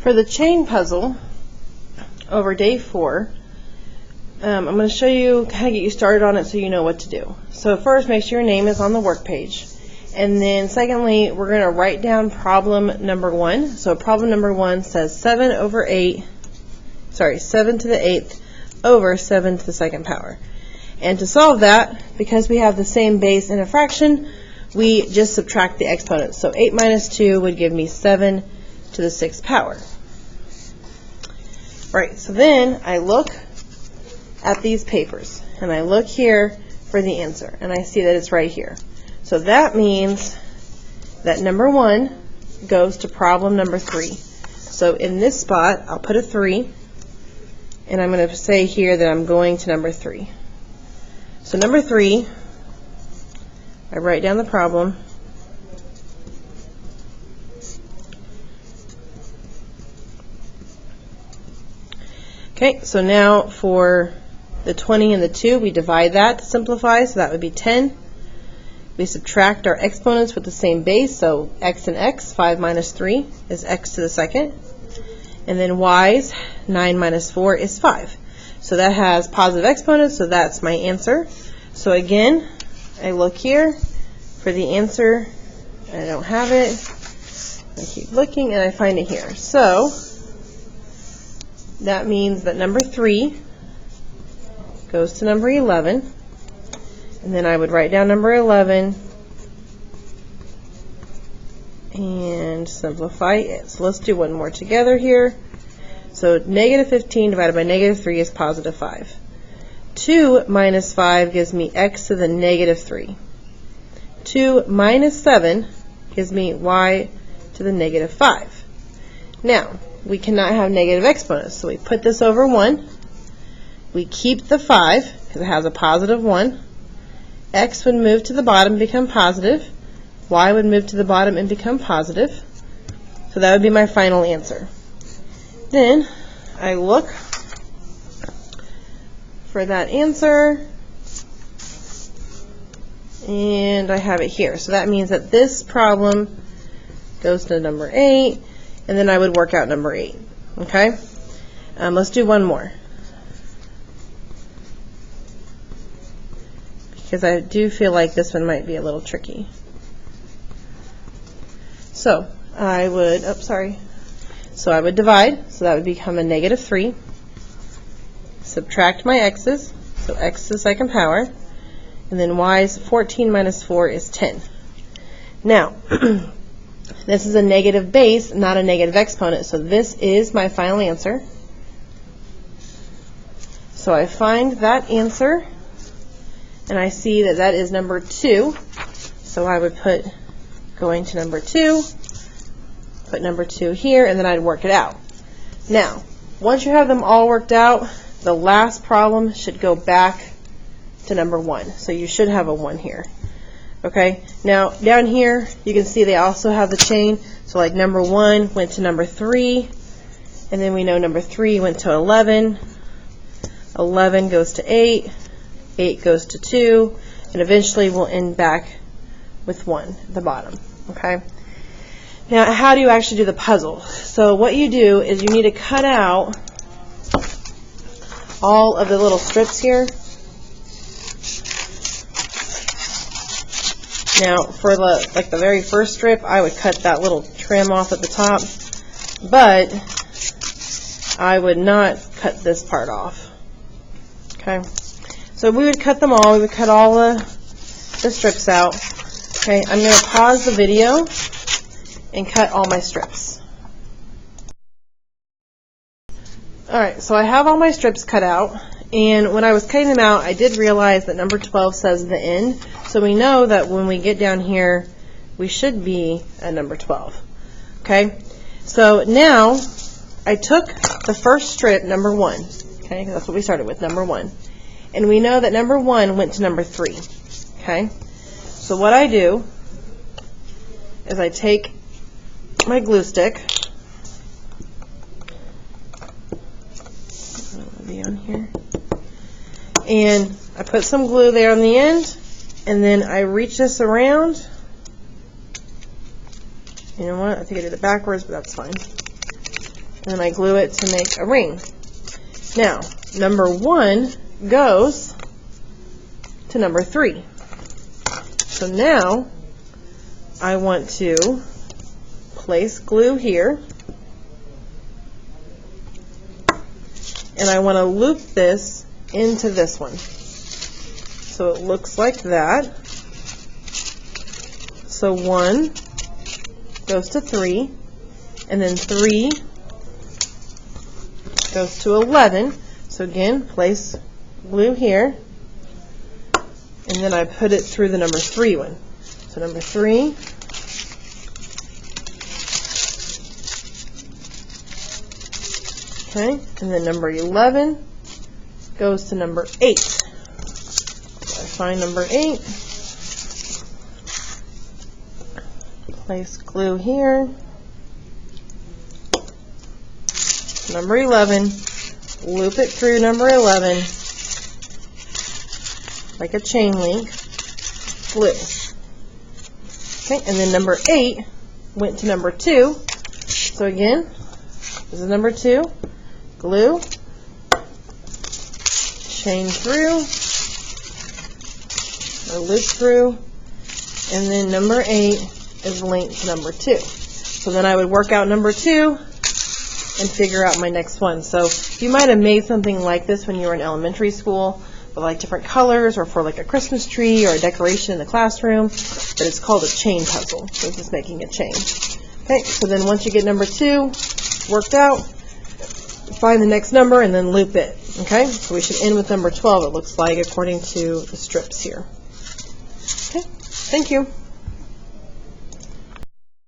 For the chain puzzle over day 4, I'm going to show you, kind of get you started on it so you know what to do. So first, make sure your name is on the work page. And then secondly, we're going to write down problem number 1. So problem number 1 says 7 to the 8th over 7 to the 2nd power. And to solve that, because we have the same base in a fraction, we just subtract the exponents. So 8 minus 2 would give me 7 to the 6th power. Right, so then I look at these papers, and I look here for the answer, and I see that it's right here. So that means that number 1 goes to problem number 3. So in this spot, I'll put a 3, and I'm going to say here that I'm going to number 3. So number 3, I write down the problem. Okay, so now for the 20 and the 2, we divide that to simplify, so that would be 10. We subtract our exponents with the same base, so x and x, 5 minus 3 is x to the 2nd. And then y's, 9 minus 4 is 5. So that has positive exponents, so that's my answer. So again, I look here for the answer. I don't have it. I keep looking, and I find it here. So that means that number 3 goes to number 11, and then I would write down number 11 and simplify it. So let's do one more together here. So negative 15 divided by negative 3 is positive 5. 2 minus 5 gives me x to the negative 3. 2 minus 7 gives me y to the negative 5. Now, we cannot have negative exponents, so we put this over 1. We keep the 5 because it has a positive 1. X would move to the bottom and become positive. Y would move to the bottom and become positive. So that would be my final answer. Then I look for that answer, and I have it here. So that means that this problem goes to number 8, and then I would work out number 8. Okay? Let's do one more, because I do feel like this one might be a little tricky. So I would, So I would divide, so that would become a negative 3. Subtract my x's, so x to the 2nd power, and then y's, 14 minus 4 is 10. Now, this is a negative base, not a negative exponent, so this is my final answer. So I find that answer, and I see that that is number 2, so I would put going to number 2, put number 2 here, and then I'd work it out. Now, once you have them all worked out, the last problem should go back to number 1. So you should have a 1 here. Okay? Now, down here, you can see they also have the chain. So like number 1 went to number 3, and then we know number 3 went to 11. 11 goes to 8. 8 goes to 2. And eventually we'll end back with 1 at the bottom. Okay? Now, how do you actually do the puzzle? So what you do is you need to cut out all of the little strips here. Now, for the very first strip, I would cut that little trim off at the top, but I would not cut this part off. Okay, so we would cut them all. We would cut all the strips out. Okay, I'm going to pause the video and cut all my strips. Alright, so I have all my strips cut out, and when I was cutting them out, I did realize that number 12 says the end, so we know that when we get down here, we should be at number 12. Okay, so now I took the first strip, number 1, okay, that's what we started with, number 1, and we know that number 1 went to number 3. Okay, so what I do is I take my glue stick, on here, and I put some glue there on the end, and then I reach this around. You know what? I think I did it backwards, but that's fine. and then I glue it to make a ring. Now, number 1 goes to number 3. So now I want to place glue here, and I want to loop this into this one. So it looks like that. So 1 goes to 3, and then 3 goes to 11. So again, place glue here, and then I put it through the number 3 one. So number 3, okay, and then number 11 goes to number 8. So I find number 8, place glue here, number 11, loop it through number 11 like a chain link, glue. Okay, and then number 8 went to number 2. So again, this is number 2, glue, chain through, or loop through, and then number 8 is linked to number 2. So then I would work out number 2 and figure out my next one. So you might have made something like this when you were in elementary school, with like different colors, or for like a Christmas tree or a decoration in the classroom, but it's called a chain puzzle. So it's just making a chain. Okay, so then once you get number 2 worked out, find the next number and then loop it. Okay, so we should end with number 12, it looks like, according to the strips here. Okay, thank you.